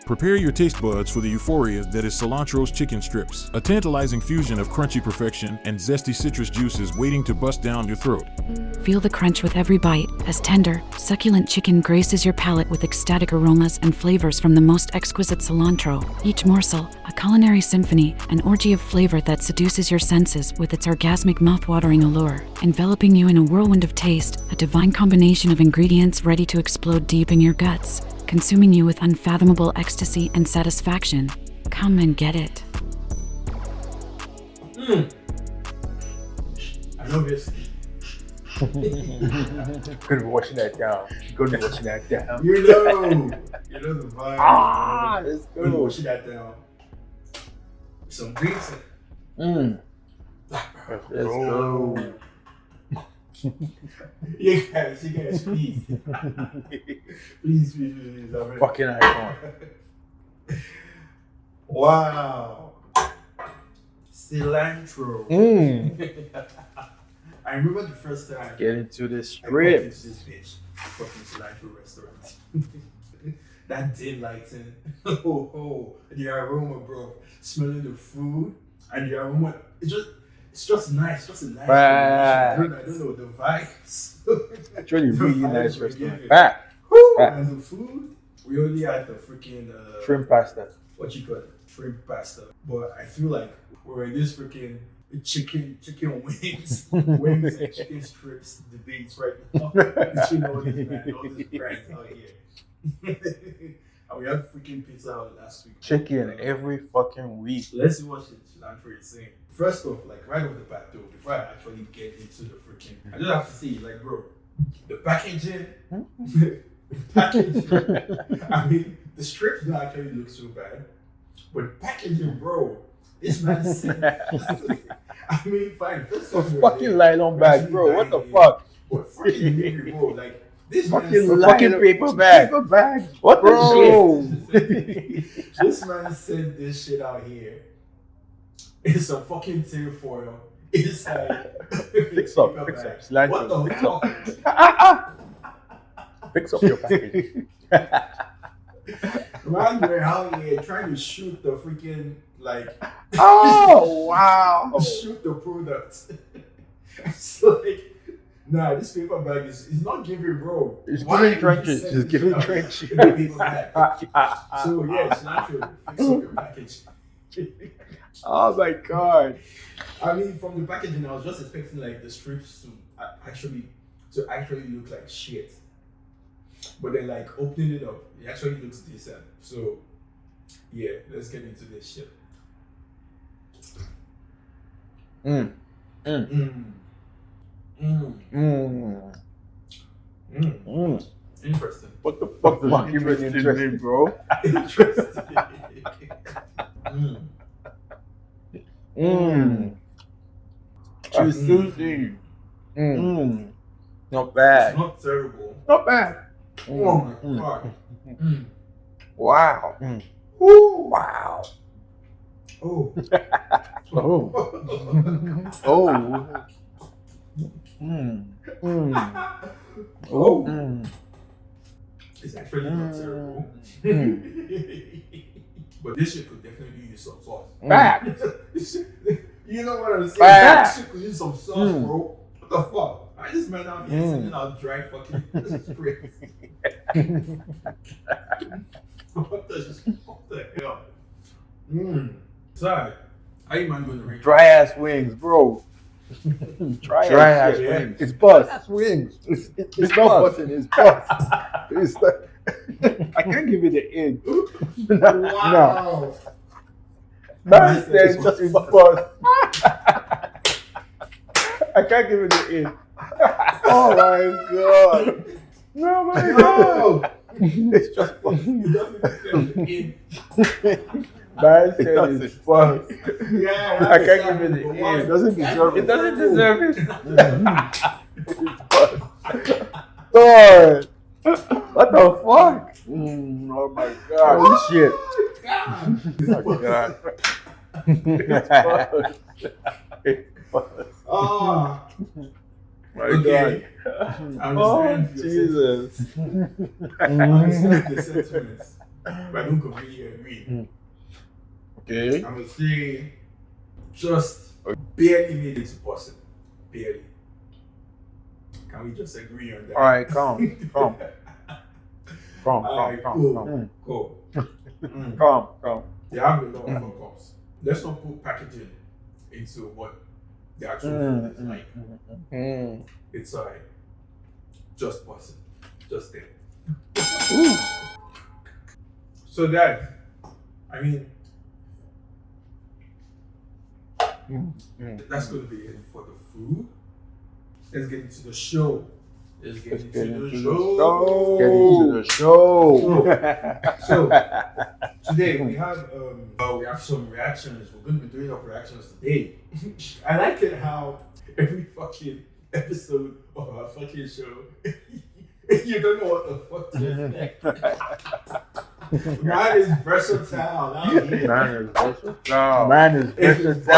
Prepare your taste buds for the euphoria that is Cilantro's chicken strips, a tantalizing fusion of crunchy perfection and zesty citrus juices waiting to bust down your throat. Feel the crunch with every bite, as tender, succulent chicken graces your palate with ecstatic aromas and flavors from the most exquisite cilantro. Each morsel, a culinary symphony, an orgy of flavor that seduces your senses with its orgasmic mouth-watering allure, enveloping you in a whirlwind of taste, a divine combination of ingredients ready to explode deep in your guts, consuming you with unfathomable ecstasy and satisfaction. Come and get it. I love this. Gonna be watching that down. Gonna be watching that down. You know the vibe. Let's Gonna be go. watching that down. Some drinks. Let's go. You guys, please. Please. Fucking icon. Wow. Cilantro. I remember the first time Get into the I strip. walked into this bitch, fucking cilantro restaurant. That dim lighting, the aroma, bro. Smelling the food and the aroma. It's just nice. Just a nice combination. I don't know the vibes. Actually, The really vibes nice were restaurant. given. Back. And the food, we only had the freaking Shrimp pasta. what you call it, shrimp pasta. But I feel like we're in this freaking chicken wings, wings and chicken strips debates right now between all these man, all these brands out here. And we had freaking pizza Hut last week. Chicken every fucking week. Let's see what Cilantro is saying. First off, like right off the bat though, before I actually get into the freaking, I just have to say, like, bro, the packaging, I mean, the strips don't actually look so bad, but packaging, bro, this man said, I mean, fine, first off, Fucking nylon bag, bro. What the fuck? But fucking delivery, bro, like, this Fucking man fucking paper bag. Paper bag. What Bro. the shit? this man sent this shit out here. It's a fucking tinfoil. It's like Fix up. paper Fix bag. up. What Cilantro. the Fix fuck? up. Fix up your package. Man, we're out here trying to shoot the freaking like Oh, wow. shoot the product. It's like, nah, this paper bag is not giving, bro. It's Why giving you trenches. send It's this giving shit out trenches. in a paper bag? So yeah, Cilantro, fix up your package. Oh my god. I mean, from the packaging, I was just expecting like the strips to actually look like shit. But then, like, opening it up, it actually looks decent. So, yeah, let's get into this shit. Interesting. What the fuck does Fuck it you even mean interesting, bro? Interesting. Sushi. Not It's bad. not terrible. Not bad. Oh my god. Wow. Ooh. Wow. Oh. Oh. Oh. It's actually not terrible. But this shit could definitely use some sauce. Back. You know what I'm saying? Back. This shit could use some sauce, bro. What the fuck? I just man out here sending out dry fucking. This is crazy. What the hell? Sorry. How you man going to rate? Dry ass wings, bro. Dry ass shit, wings. It's bust. That's wings. It's It's not bust. busting. It's bust. It's like, I can't give it the end. Wow. Man said just bust. I can't give it the end. Oh my god. No my god. It's just bust. It doesn't fit in. Man said it's bust. Yeah, I can't give it the end. it doesn't deserve It it. doesn't deserve it. It's bust. God. What the fuck? Oh my god. Oh shit. Oh god. It's bust. It's bust. Oh, My okay. god. I Oh understand your Jesus. I understand the sentiments. but I don't completely agree. Okay. I'm gonna say just barely made it to Boston. Barely. Can we just agree on that? All right, come. Alright, cool. Come. They have a lot of fuck ups. Let's not put packaging into what the actual food is like. It's like just Boston. Just there. So that, I mean, that's going to be it for the food. Let's get into the show. Let's get into the show. So today we have some reactions. We're going to be doing our reactions today. I like it how every fucking episode of our fucking show, you don't know what the fuck to expect. Man is versatile. Man is versatile.